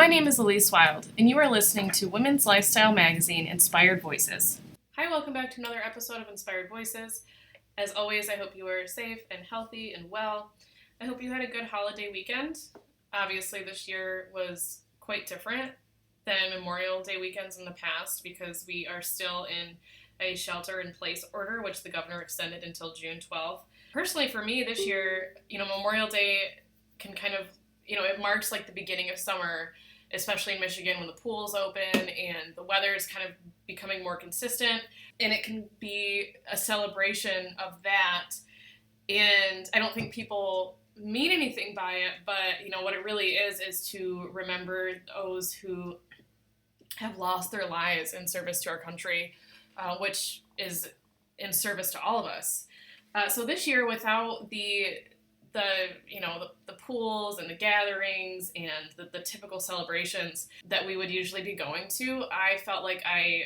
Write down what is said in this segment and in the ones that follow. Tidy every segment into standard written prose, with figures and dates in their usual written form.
My name is Elise Wild, and you are listening to Women's Lifestyle Magazine, Inspired Voices. Hi, welcome back to another episode of Inspired Voices. As always, I hope you are safe and healthy and well. I hope you had a good holiday weekend. Obviously, this year was quite different than Memorial Day weekends in the past because we are still in a shelter-in-place order, which the governor extended until June 12th. Personally, for me, this year, Memorial Day can kind of it marks like the beginning of summer, especially in Michigan when the pools open and the weather is kind of becoming more consistent. And it can be a celebration of that. And I don't think people mean anything by it, but what it really is to remember those who have lost their lives in service to our country, which is in service to all of us. So this year, without the pools and the gatherings and the typical celebrations that we would usually be going to, I felt like I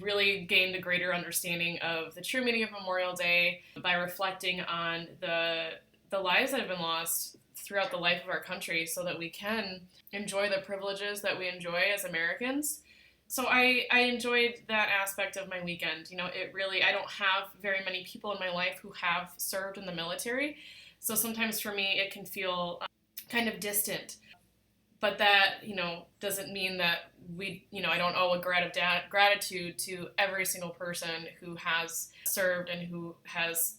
really gained a greater understanding of the true meaning of Memorial Day by reflecting on the lives that have been lost throughout the life of our country so that we can enjoy the privileges that we enjoy as Americans. So I enjoyed that aspect of my weekend. I don't have very many people in my life who have served in the military. So sometimes for me, it can feel kind of distant. But that, doesn't mean that I don't owe a gratitude to every single person who has served and who has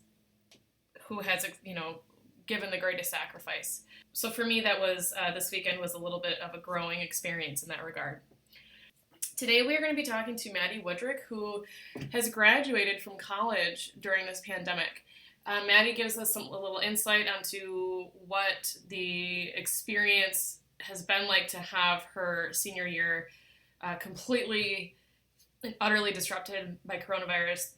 given the greatest sacrifice. So for me, that was, this weekend was a little bit of a growing experience in that regard. Today we are going to be talking to Maddie Woodrick, who has graduated from college during this pandemic. Maddie gives us a little insight onto what the experience has been like to have her senior year completely and utterly disrupted by coronavirus.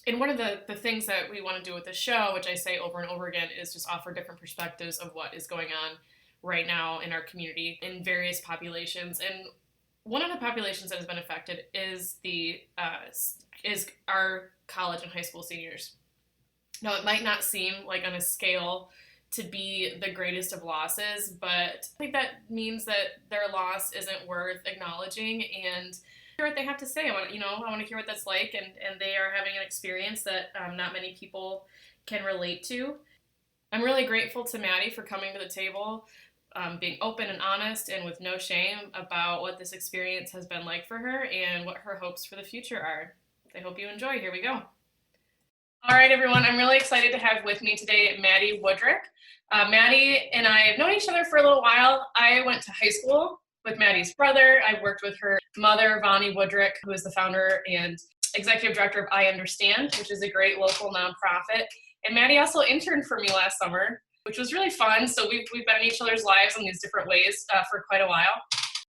And one of the things that we want to do with this show, which I say over and over again, is just offer different perspectives of what is going on right now in our community in various populations. And one of the populations that has been affected is is our college and high school seniors. Now, it might not seem like on a scale to be the greatest of losses, but I think that means that their loss isn't worth acknowledging and hear what they have to say. I want to hear what that's like, and they are having an experience that not many people can relate to. I'm really grateful to Maddie for coming to the table, being open and honest and with no shame about what this experience has been like for her and what her hopes for the future are. I hope you enjoy. Here we go. All right, everyone. I'm really excited to have with me today Maddie Woodrick. Maddie and I have known each other for a little while. I went to high school with Maddie's brother. I worked with her mother, Maddie Woodrick, who is the founder and executive director of I Understand, which is a great local nonprofit. And Maddie also interned for me last summer, which was really fun. So we've been in each other's lives in these different ways for quite a while.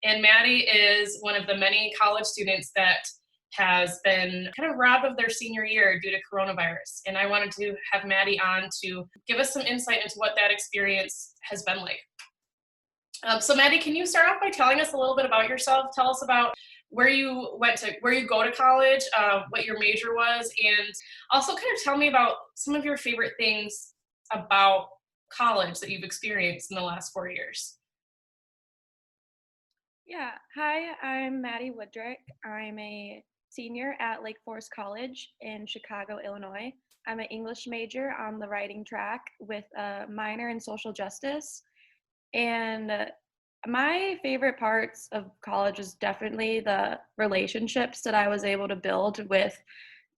And Maddie is one of the many college students that has been kind of robbed of their senior year due to coronavirus. And I wanted to have Maddie on to give us some insight into what that experience has been like. So Maddie, can you start off by telling us a little bit about yourself? Tell us about where you go to college, what your major was, and also kind of tell me about some of your favorite things about college that you've experienced in the last 4 years. Yeah. Hi, I'm Maddie Woodrick. I'm a senior at Lake Forest College in Chicago, Illinois. I'm an English major on the writing track with a minor in social justice. And my favorite parts of college is definitely the relationships that I was able to build with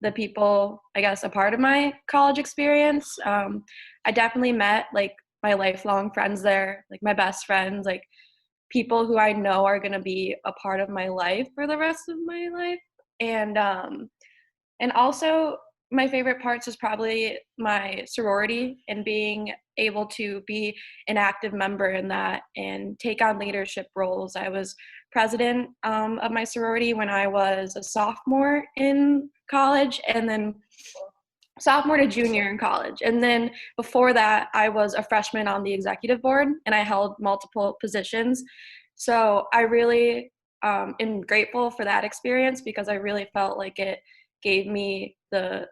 the people, I guess, a part of my college experience. I definitely met my lifelong friends there, my best friends, people who I know are going to be a part of my life for the rest of my life. And also my favorite parts is probably my sorority and being able to be an active member in that and take on leadership roles. I was president of my sorority when I was a sophomore in college, and then sophomore to junior in college. And then before that, I was a freshman on the executive board, and I held multiple positions. So I really am grateful for that experience because I really felt like it gave me the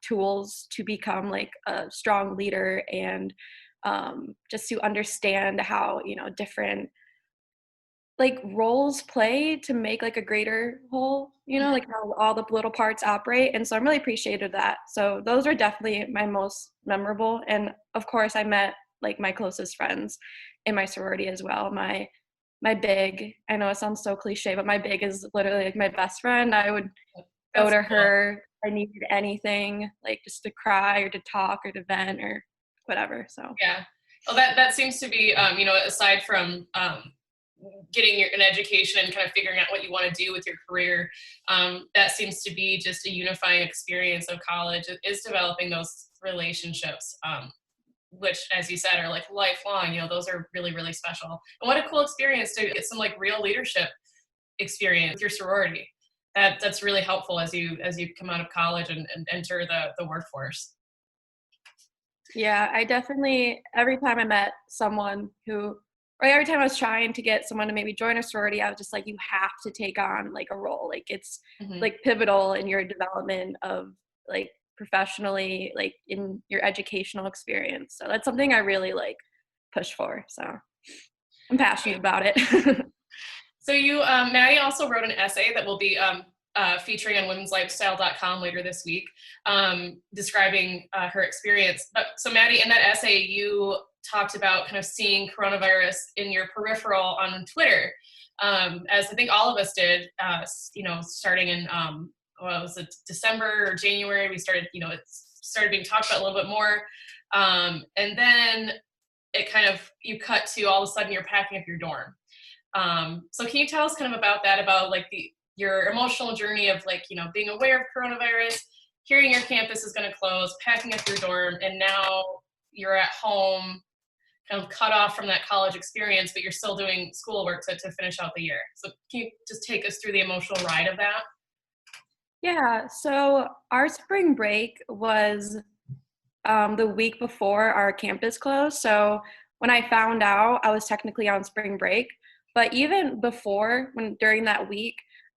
tools to become a strong leader and just to understand how, different like roles play to make like a greater whole, like how all the little parts operate. And so I'm really appreciative of that. So those are definitely my most memorable. And of course I met like my closest friends in my sorority as well. My big, I know it sounds so cliche, but my big is literally like my best friend. I would go That's to cool. her if I needed anything, like just to cry or to talk or to vent or whatever. So Yeah. Well, that seems to be, aside from getting an education and kind of figuring out what you want to do with your career, that seems to be just a unifying experience of college is developing those relationships, which, as you said, are like lifelong. Those are really, really special. And what a cool experience to get some like real leadership experience with your sorority. That's really helpful as you come out of college and enter the workforce. yeah, I definitely, every time I met someone or every time I was trying to get someone to maybe join a sorority, I was just like, you have to take on like a role. Like it's Hmm. like pivotal in your development of like professionally, like in your educational experience. So that's something I really like push for. So I'm passionate about it. So you, Maddie also wrote an essay that will be featuring on women'slifestyle.com later this week, describing her experience. So Maddie, in that essay, you talked about kind of seeing coronavirus in your peripheral on Twitter, as I think all of us did, starting in, was it December or January? We started, it started being talked about a little bit more. And then it kind of, you cut to all of a sudden you're packing up your dorm. So can you tell us kind of about that, about like your emotional journey of like, being aware of coronavirus, hearing your campus is going to close, packing up your dorm, and now you're at home, kind of cut off from that college experience, but you're still doing schoolwork to finish out the year. So can you just take us through the emotional ride of that? Yeah, so our spring break was the week before our campus closed. So when I found out, I was technically on spring break. But even before, when during that week,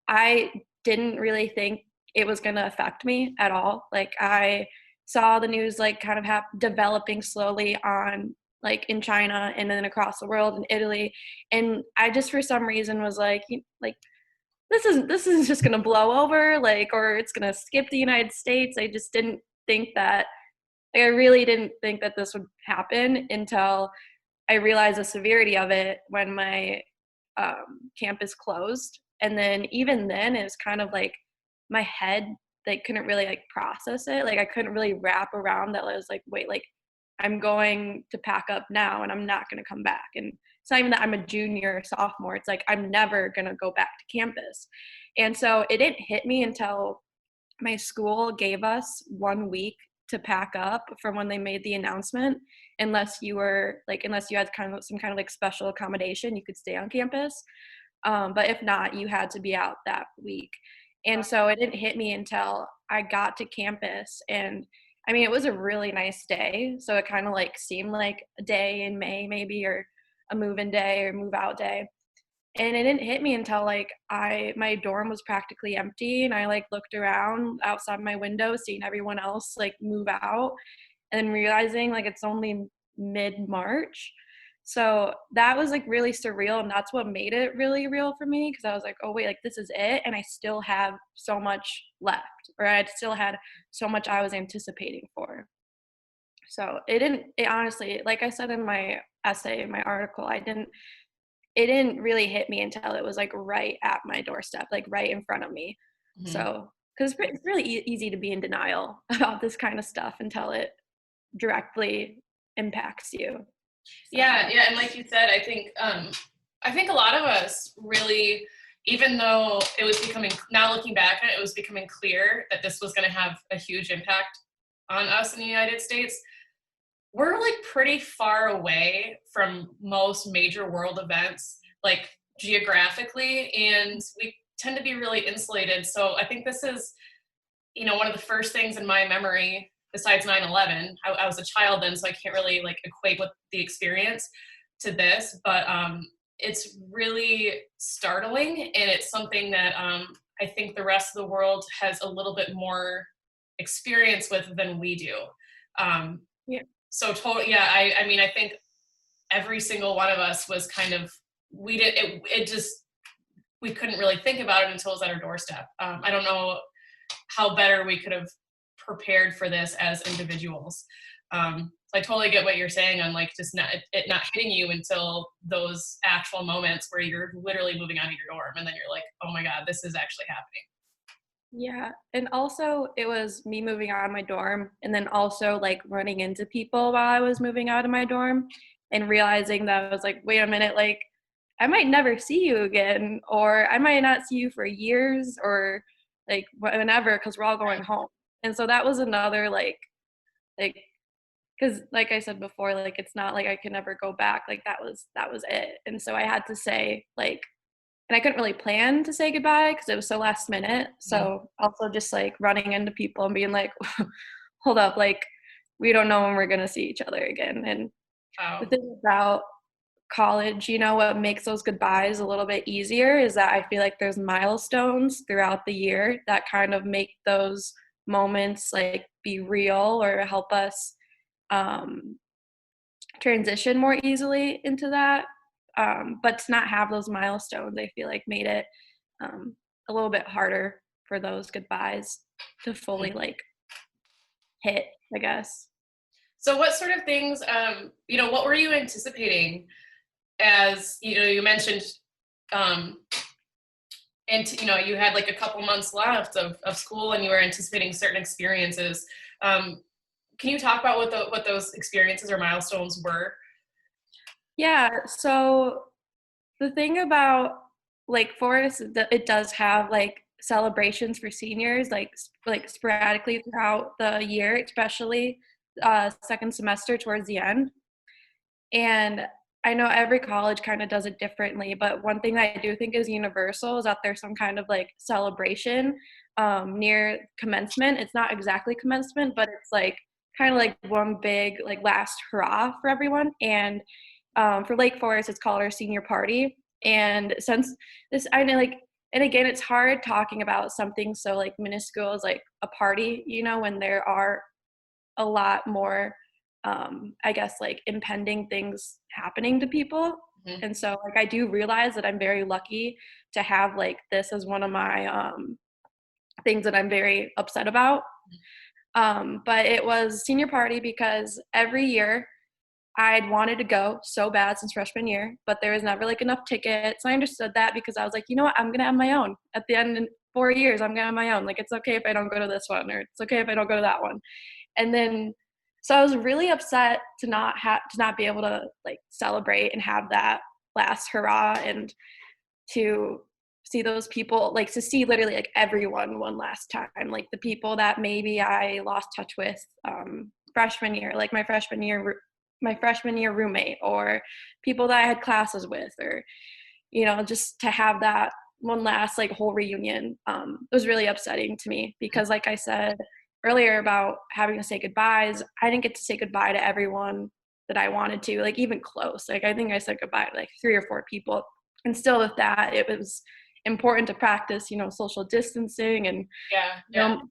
I didn't really think it was going to affect me at all. Like I saw the news like kind of developing slowly on like in China and then across the world in Italy, and I just for some reason was like this is just going to blow over, like, or it's going to skip the United States. I just didn't think that like, I really didn't think that this would happen until I realized the severity of it when my campus closed. And then even then, it was kind of like my head like couldn't really like process it. Like I couldn't really wrap around that. I was like, wait, like I'm going to pack up now and I'm not going to come back. And it's not even that I'm a junior or sophomore. It's like I'm never going to go back to campus. And so it didn't hit me until my school gave us 1 week to pack up from when they made the announcement, unless you had kind of some kind of like special accommodation, you could stay on campus, but if not, you had to be out that week. And so it didn't hit me until I got to campus, and I mean it was a really nice day, so it kind of like seemed like a day in May maybe, or a move-in day or move-out day. And it didn't hit me until like my dorm was practically empty, and I like looked around outside my window seeing everyone else like move out, and then realizing like it's only mid-March. So that was like really surreal, and that's what made it really real for me, because I was like, oh wait, like this is it, and I still have so much left, or I still had so much I was anticipating for. So it honestly, like I said in my essay, in my article, it didn't really hit me until it was like right at my doorstep, like right in front of me. Mhm. So, because it's really easy to be in denial about this kind of stuff until it directly impacts you. So, Yeah, yeah, and like you said, I think a lot of us really, even though it was becoming, now looking back on it, it was becoming clear that this was going to have a huge impact on us in the United States. We're like pretty far away from most major world events, like geographically, and we tend to be really insulated. So I think this is, one of the first things in my memory besides 9/11. I was a child then, so I can't really like equate with the experience to this, but it's really startling, and it's something that I think the rest of the world has a little bit more experience with than we do. Um, yeah. so total, yeah. I mean, I think every single one of us was kind of it just, we couldn't really think about it until it was at our doorstep. I don't know how better we could have prepared for this as individuals. So I totally get what you're saying on like just it not hitting you until those actual moments where you're literally moving out of your dorm and then you're like, oh my God, this is actually happening. Yeah. And also it was me moving out of my dorm and then also like running into people while I was moving out of my dorm and realizing that I was like, wait a minute, like I might never see you again, or I might not see you for years or like whenever, because we're all going home. And so that was another like because like I said before, like it's not like I could never go back. Like that was it. And so I had to say like, and I couldn't really plan to say goodbye because it was so last minute. So also just like running into people and being like, hold up, like we don't know when we're gonna see each other again. And the thing about college, you know, what makes those goodbyes a little bit easier is that I feel like there's milestones throughout the year that kind of make those moments like be real or help us um, transition more easily into that. But to not have those milestones, I feel like made it a little bit harder for those goodbyes to fully like hit, I guess. So what sort of things, what were you anticipating as, you mentioned, um, and you had like a couple months left of school and you were anticipating certain experiences. Can you talk about what those experiences or milestones were? Yeah, so the thing about Lake Forest is that it does have like celebrations for seniors like sporadically throughout the year, especially second semester towards the end. And I know every college kind of does it differently, but one thing that I do think is universal is that there's some kind of like celebration near commencement. It's not exactly commencement, but it's like kind of like one big like last hurrah for everyone. And for Lake Forest, it's called our senior party. And since this, I know like, and again, it's hard talking about something so like minuscule as like a party, you know, when there are a lot more I guess like impending things happening to people. Mm-hmm. And so like I do realize that I'm very lucky to have like this as one of my things that I'm very upset about. But it was senior party because every year I'd wanted to go so bad since freshman year, but there was never like enough tickets. And I understood that because I was like, you know what, I'm gonna have my own. At the end of 4 years, I'm gonna have my own. Like it's okay if I don't go to this one, or it's okay if I don't go to that one. And then so I was really upset to not be able to like celebrate and have that last hurrah and to see those people, like to see literally like everyone one last time, like the people that maybe I lost touch with freshman year, like my freshman year roommate, or people that I had classes with, or just to have that one last like whole reunion was really upsetting to me because like I said earlier about having to say goodbyes, I didn't get to say goodbye to everyone that I wanted to, like even close. Like I think I said goodbye to like 3 or 4 people. And still with that, it was important to practice, social distancing and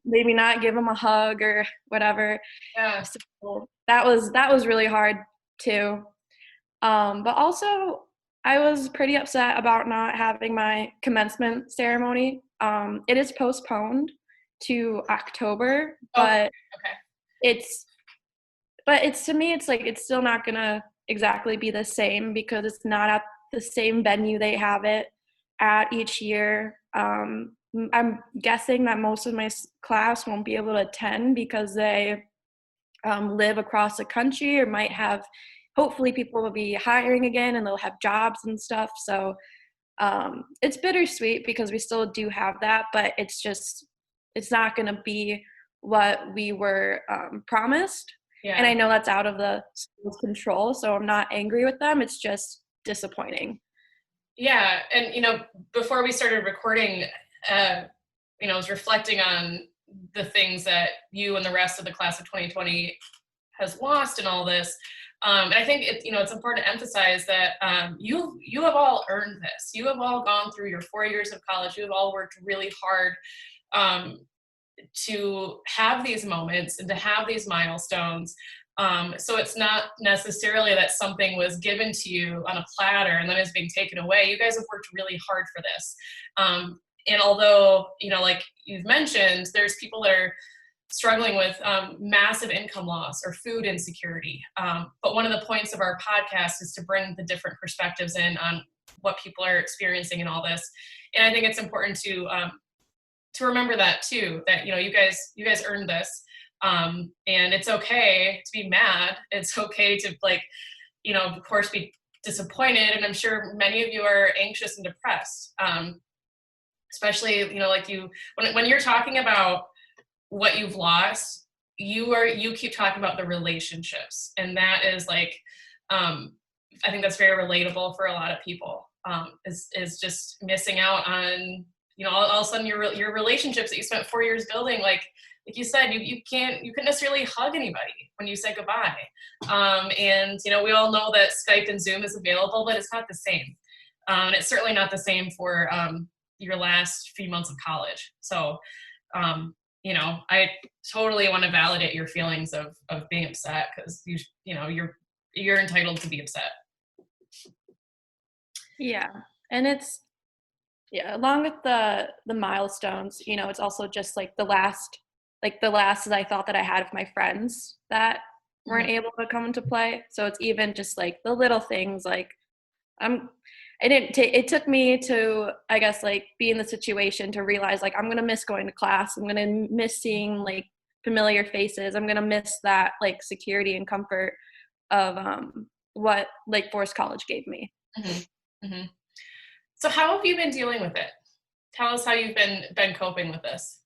maybe not give them a hug or whatever. Yeah. So that was really hard too. But also I was pretty upset about not having my commencement ceremony. It is postponed to October, but it's to me it's like it's still not gonna exactly be the same because it's not at the same venue they have it at each year. I'm guessing that most of my class won't be able to attend because they live across the country or might have, hopefully people will be hiring again and they'll have jobs and stuff. So it's bittersweet because we still do have that, but it's not going to be what we were promised. Yeah. And I know that's out of the school's control, so I'm not angry with them. It's just disappointing. Yeah, and before we started recording, I was reflecting on the things that you and the rest of the class of 2020 has lost in all this. And I think it's important to emphasize that you have all earned this. You have all gone through your 4 years of college. You have all worked really hard to have these moments and to have these milestones. So it's not necessarily that something was given to you on a platter and then it's being taken away. You guys have worked really hard for this. And although, like you've mentioned, there's people that are struggling with massive income loss or food insecurity. But one of the points of our podcast is to bring the different perspectives in on what people are experiencing in all this. And I think it's important to remember that too, that, you guys earned this. And it's okay to be mad. It's okay to of course be disappointed. And I'm sure many of you are anxious and depressed. Especially, when you're talking about what you've lost, you keep talking about the relationships. And that is I think that's very relatable for a lot of people, is just missing out on, all of a sudden your relationships that you spent 4 years building, like you said, you couldn't necessarily hug anybody when you said goodbye. And, we all know that Skype and Zoom is available, but it's not the same. And it's certainly not the same for your last few months of college. So, I totally want to validate your feelings of being upset, because you're entitled to be upset. Yeah. And along with the milestones, it's also just the last that I thought that I had of my friends that weren't able to come into play. So it's even just the little things, it took me to, I guess, be in the situation to realize I'm going to miss going to class. I'm going to miss seeing familiar faces. I'm going to miss that security and comfort of what Lake Forest College gave me. Mm-hmm. Mm-hmm. So how have you been dealing with it? Tell us how you've been coping with this.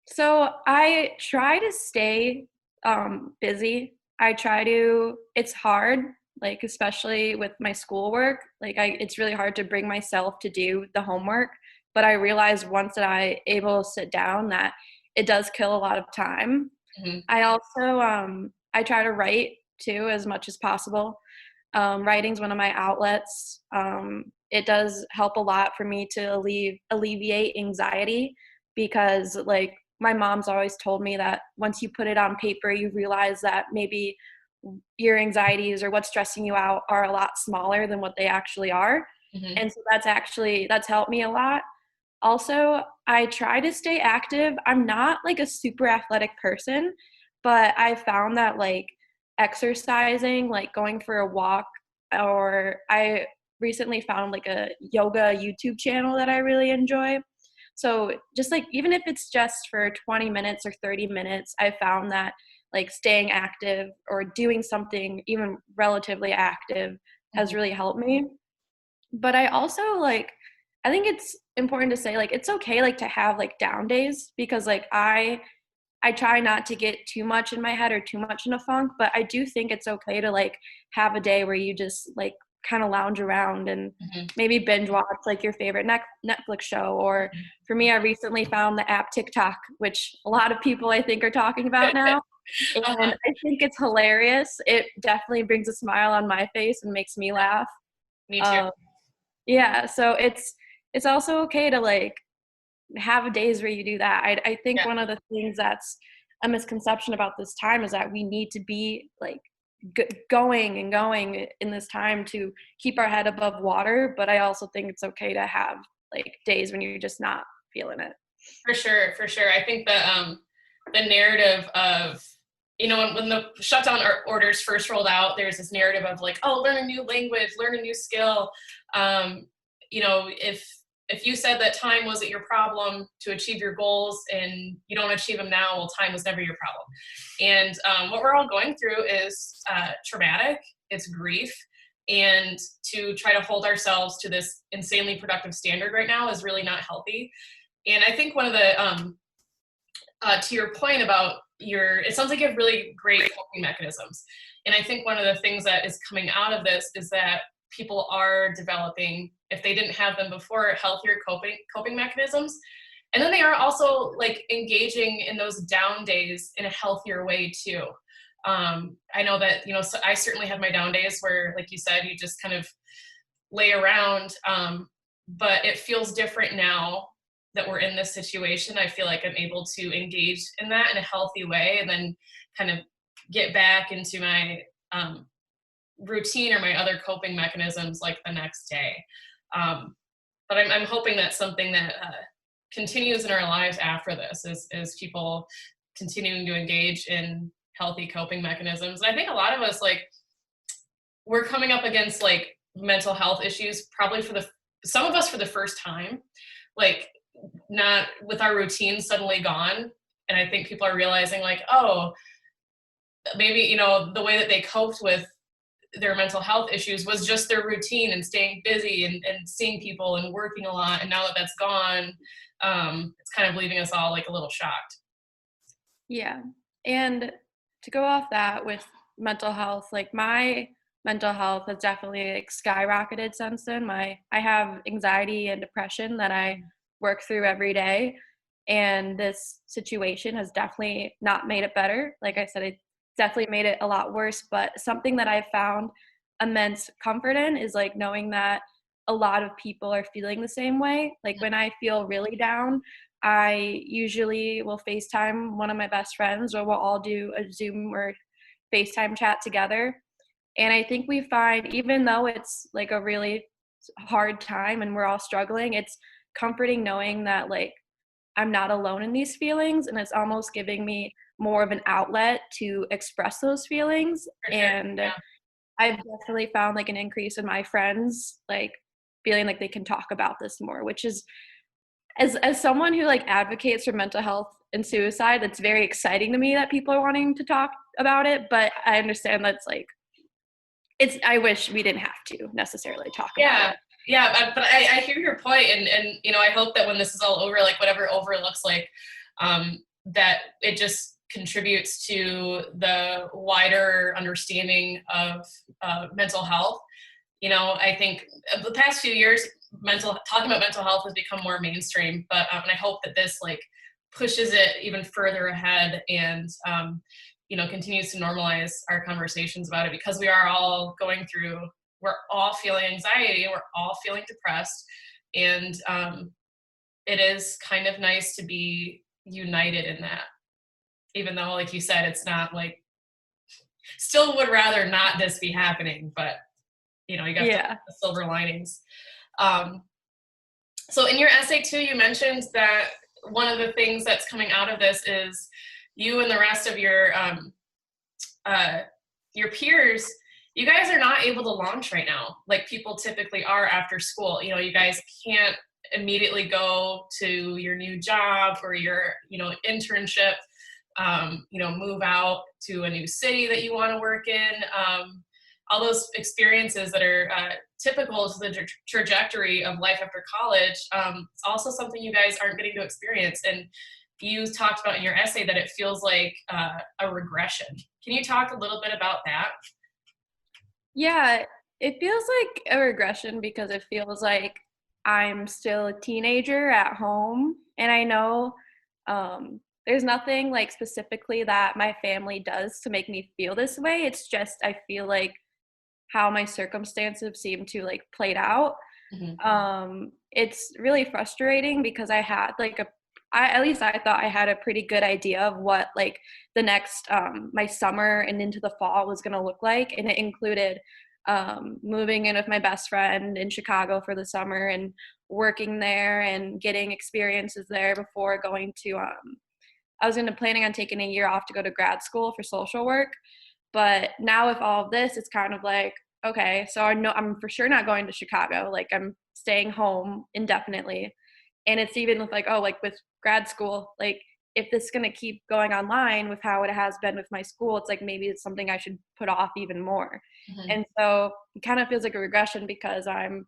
So I try to stay busy. It's hard, especially with my schoolwork. It's really hard to bring myself to do the homework, but I realized once that I able to sit down that it does kill a lot of time. Mm-hmm. I also I try to write too as much as possible. Writing's one of my outlets. It does help a lot for me to alleviate anxiety, because my mom's always told me that once you put it on paper, you realize that maybe your anxieties or what's stressing you out are a lot smaller than what they actually are. Mm-hmm. And so that's helped me a lot. Also, I try to stay active. I'm not a super athletic person, but I found that exercising, going for a walk, or I recently found a yoga YouTube channel that I really enjoy. So just even if it's just for 20 minutes or 30 minutes, I found that staying active or doing something even relatively active has really helped me. But I also I think it's important to say it's okay to have down days, because I try not to get too much in my head or too much in a funk, but I do think it's okay to have a day where you just kind of lounge around and maybe binge watch your favorite Netflix show. Or for me, I recently found the app TikTok, which a lot of people I think are talking about now. And I think it's hilarious. It definitely brings a smile on my face and makes me laugh. Me too. Yeah, so it's also okay to have days where you do that. I think one of the things that's a misconception about this time is that we need to be going in this time to keep our head above water. But I also think it's okay to have days when you're just not feeling it. For sure. I think the narrative of, when the shutdown orders first rolled out, there's this narrative of learn a new language, learn a new skill. If you said that time wasn't your problem to achieve your goals and you don't achieve them now, well, time was never your problem. And what we're all going through is traumatic, it's grief. And to try to hold ourselves to this insanely productive standard right now is really not healthy. And I think one of the, to your point about it sounds like you have really great coping mechanisms. And I think one of the things that is coming out of this is that people are developing, if they didn't have them before, healthier coping mechanisms. And then they are also engaging in those down days in a healthier way too. I know that, so I certainly have my down days where, like you said, you just kind of lay around, but it feels different now that we're in this situation, I feel like I'm able to engage in that in a healthy way and then kind of get back into my routine or my other coping mechanisms like the next day. But I'm hoping that's something that continues in our lives after this is people continuing to engage in healthy coping mechanisms. And I think a lot of us, like, we're coming up against like mental health issues probably for some of us for the first time, like not with our routine suddenly gone. And I think people are realizing like, oh, maybe, you know, the way that they coped with their mental health issues was just their routine and staying busy and seeing people and working a lot. And now that that's gone, it's kind of leaving us all like a little shocked. Yeah. And to go off that with mental health, like my mental health has definitely like skyrocketed since then. I have anxiety and depression that I work through every day. And this situation has definitely not made it better. Like I said, it definitely made it a lot worse. But something that I've found immense comfort in is like knowing that a lot of people are feeling the same way. Like when I feel really down, I usually will FaceTime one of my best friends, or we'll all do a Zoom or FaceTime chat together. And I think we find, even though it's like a really hard time and we're all struggling, it's comforting knowing that like I'm not alone in these feelings, and it's almost giving me more of an outlet to express those feelings. For sure. And Yeah. I've definitely found like an increase in my friends like feeling like they can talk about this more, which is, as someone who like advocates for mental health and suicide, it's very exciting to me that people are wanting to talk about it. But I understand that's like, I wish we didn't have to necessarily talk about Yeah. it. Yeah. But I hear your point, and, you know, I hope that when this is all over, like whatever over looks like, that it just contributes to the wider understanding of mental health. You know, I think the past few years, talking about mental health has become more mainstream, but and I hope that this like pushes it even further ahead and you know, continues to normalize our conversations about it, because we're all feeling anxiety, we're all feeling depressed, and it is kind of nice to be united in that, even though, like you said, it's not like, still would rather not this be happening, but you know, you got to look Yeah. at the silver linings. Um, so in your essay too, you mentioned that one of the things that's coming out of this is you and the rest of your peers, you guys are not able to launch right now like people typically are after school. You know, you guys can't immediately go to your new job or your, you know, internship, you know, move out to a new city that you want to work in. All those experiences that are typical to the trajectory of life after college. It's also something you guys aren't getting to experience. And you talked about in your essay that it feels like a regression. Can you talk a little bit about that? Yeah, it feels like a regression because it feels like I'm still a teenager at home. And I know there's nothing like specifically that my family does to make me feel this way. It's just I feel like how my circumstances seem to like played out. Mm-hmm. It's really frustrating because I had like at least I thought I had a pretty good idea of what like the next my summer and into the fall was going to look like, and it included moving in with my best friend in Chicago for the summer and working there and getting experiences there before going to I was planning on taking a year off to go to grad school for social work. But now with all of this, it's kind of like, okay, so I know I'm for sure not going to Chicago. Like I'm staying home indefinitely. And it's even with like, oh, like with grad school, like if this is going to keep going online with how it has been with my school, it's like maybe it's something I should put off even more. Mm-hmm. And so it kind of feels like a regression because I'm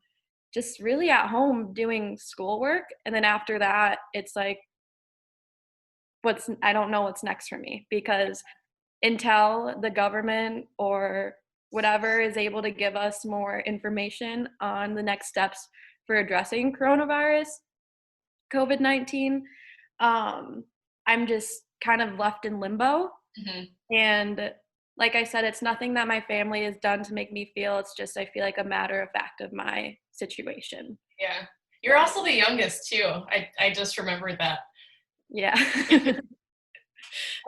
just really at home doing schoolwork. And then after that, it's like, I don't know what's next for me, because until the government or whatever is able to give us more information on the next steps for addressing coronavirus, COVID-19, I'm just kind of left in limbo. Mm-hmm. And like I said, it's nothing that my family has done to make me feel. It's just I feel like a matter of fact of my situation. Yeah. You're also the youngest too. I just remembered that. Yeah.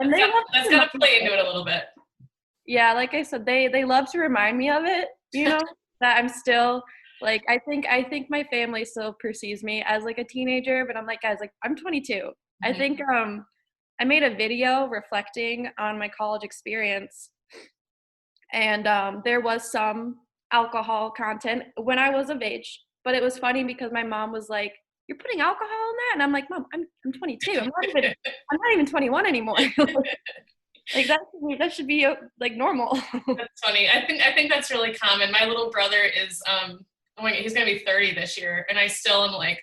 And they love to That's remind gotta me play of into it. it a little bit. Yeah, like I said, they love to remind me of it, that I'm still like I think my family still perceives me as like a teenager, but I'm like, guys, like I'm 22. I Mhm. think I made a video reflecting on my college experience, and there was some alcohol content when I was of age, but it was funny because my mom was like, "You're putting alcohol in that?" And I'm like, "Mom, I'm 22. I'm not even 21 anymore." Like that should be like normal. That's funny. I think that's really common. My little brother is oh my God, he's gonna be 30 this year, and I still am like,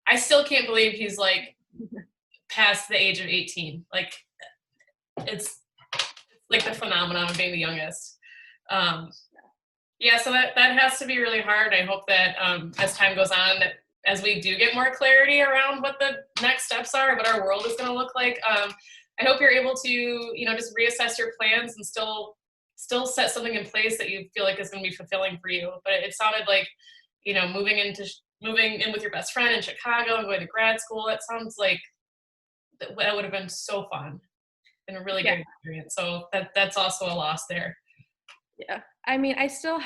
I still can't believe he's like past the age of 18. Like it's like the phenomenon of being the youngest. Um, yeah, so that has to be really hard. I hope that as time goes on, that as we do get more clarity around what the next steps are, what our world is going to look like, I hope you're able to, just reassess your plans and still set something in place that you feel like is going to be fulfilling for you. But it sounded like, moving in with your best friend in Chicago and going to grad school. That sounds like that would have been so fun and a really Yeah. great experience. So that's also a loss there. Yeah. I mean, I'm still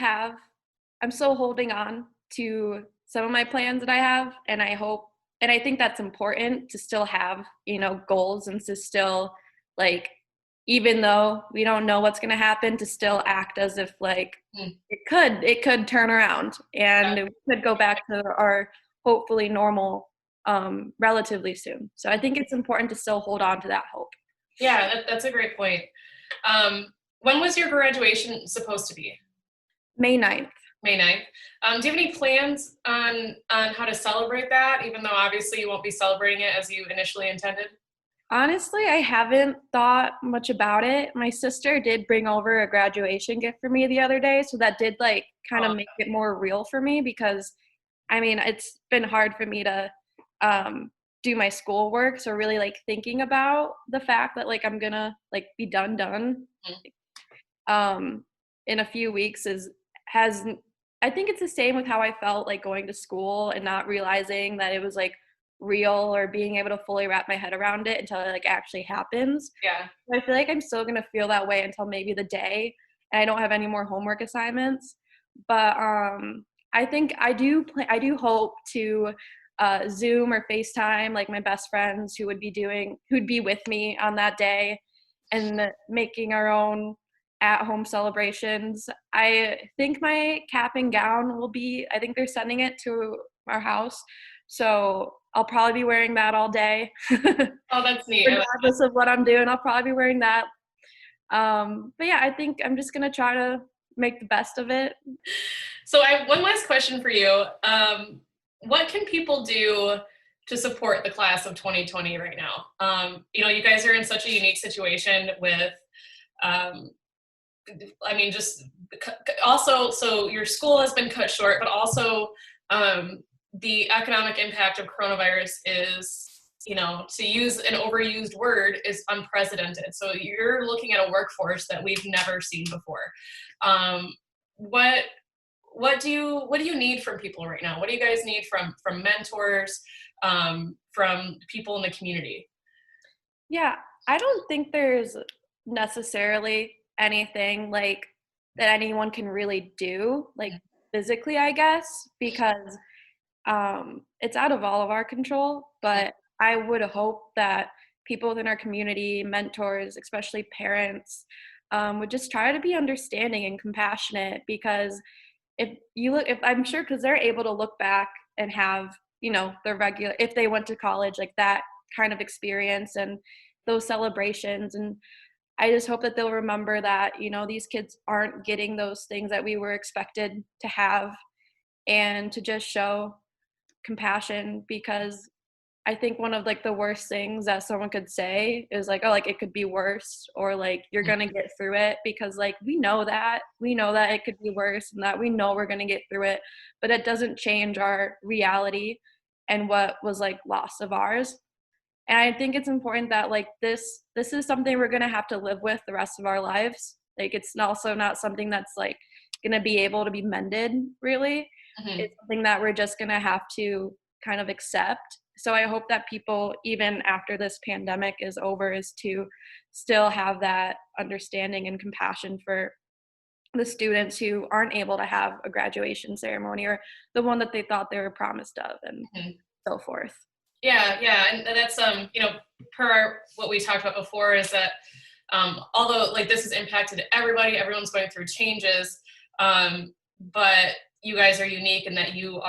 holding on to some of my plans that I have, and I think that's important to still have, goals, and to still, like, even though we don't know what's going to happen, to still act as if like Mm. it could turn around and Yeah. we could go back to our hopefully normal relatively soon. So I think it's important to still hold on to that hope. Yeah, that's a great point. When was your graduation supposed to be? May 9th. May 9th. Do you have any plans on how to celebrate that, even though obviously you won't be celebrating it as you initially intended? Honestly, I haven't thought much about it. My sister did bring over a graduation gift for me the other day, so that did like kind of Oh, make it more real for me because I mean, it's been hard for me to do my schoolwork, so really like thinking about the fact that like I'm gonna like be done mhm. um in a few weeks is has I think it's the same with how I felt like going to school and not realizing that it was like real or being able to fully wrap my head around it until it like actually happens. Yeah. So I feel like I'm still gonna feel that way until maybe the day and I don't have any more homework assignments. But I do hope to Zoom or FaceTime like my best friends who'd be with me on that day and making our own at-home celebrations. I think my cap and gown I think they're sending it to our house. So I'll probably be wearing that all day. Oh, that's neat. Regardless of what I'm doing, I'll probably be wearing that. But yeah, I think I'm just gonna try to make the best of it. So I have one last question for you. What can people do to support the class of 2020 right now? You guys are in such a unique situation with, um, I mean, just also, so your school has been cut short, but also the economic impact of coronavirus is, to use an overused word, is unprecedented. So you're looking at a workforce that we've never seen before. Um, what what do you need from people right now? What do you guys need from mentors, from people in the community? Yeah, I don't think there's necessarily anything like that anyone can really do, like physically, I guess, because it's out of all of our control. But I would hope that people within our community, mentors, especially parents, would just try to be understanding and compassionate because if I'm sure because they're able to look back and have their regular if they went to college like that kind of experience and those celebrations, and I just hope that they'll remember that these kids aren't getting those things that we were expected to have, and to just show compassion because I think one of like the worst things that someone could say is like, oh, like it could be worse, or like you're gonna get through it, because like we know that it could be worse and that we know we're gonna get through it, but it doesn't change our reality and what was like loss of ours. And I think it's important that like this is something we're gonna have to live with the rest of our lives. Like it's also not something that's like gonna be able to be mended really. Mhm. It's something that we're just gonna have to kind of accept. So I hope that people, even after this pandemic is over, is to still have that understanding and compassion for the students who aren't able to have a graduation ceremony or the one that they thought they were promised of, and so forth. Yeah, and that's per what we talked about before, is that although like this has impacted everybody, everyone's going through changes, but you guys are unique in that you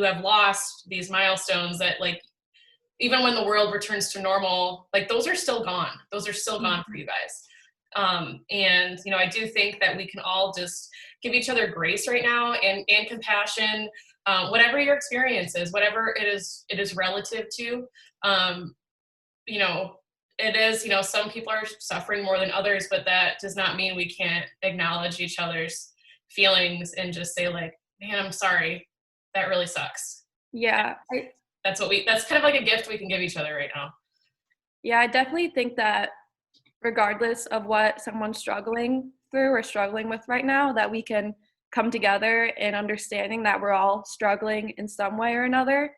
have lost these milestones that, like, even when the world returns to normal, like those are still gone. Those are still gone for you guys. And I do think that we can all just give each other grace right now, and compassion, whatever your experience is, whatever it is relative to. It is, some people are suffering more than others, but that does not mean we can't acknowledge each other's feelings and just say, like, man, I'm sorry, that really sucks. Yeah. That's kind of like a gift we can give each other right now. Yeah, I definitely think that regardless of what someone's struggling through or struggling with right now, that we can come together in understanding that we're all struggling in some way or another.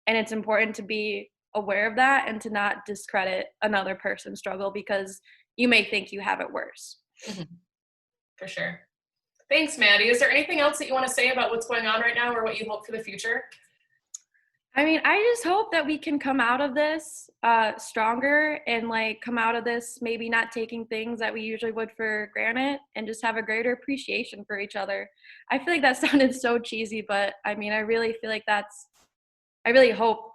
And it's important to be aware of that and to not discredit another person's struggle because you may think you have it worse. Mm-hmm. For sure. Thanks, Maddie. Is there anything else that you want to say about what's going on right now or what you hope for the future? I mean, I just hope that we can come out of this stronger and come out of this maybe not taking things that we usually would for granted and just have a greater appreciation for each other. I feel like that sounded so cheesy, but I mean, I really feel like I really hope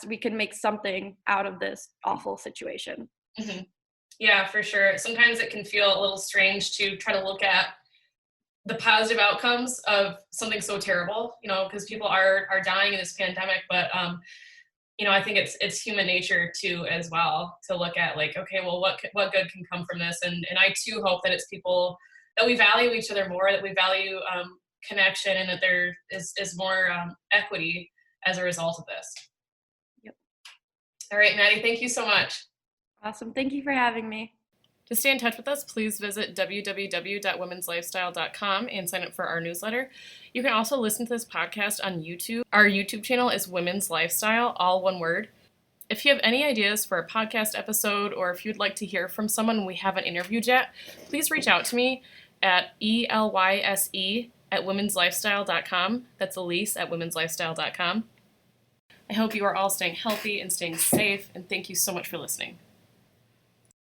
we can make something out of this awful situation. Mm-hmm. Yeah, for sure. Sometimes it can feel a little strange to try to look at the positive outcomes of something so terrible, because people are dying in this pandemic. But, I think it's human nature too, as well, to look at like, okay, well, what good can come from this? And I too hope that it's people that we value each other more, that we value connection, and that there is more equity as a result of this. Yep. All right, Maddie, thank you so much. Awesome. Thank you for having me. To stay in touch with us, please visit www.womenslifestyle.com and sign up for our newsletter. You can also listen to this podcast on YouTube. Our YouTube channel is Women's Lifestyle, all one word. If you have any ideas for a podcast episode, or if you'd like to hear from someone we haven't interviewed yet, please reach out to me at elyse@womenslifestyle.com. That's Elise at womenslifestyle.com. I hope you are all staying healthy and staying safe, and thank you so much for listening.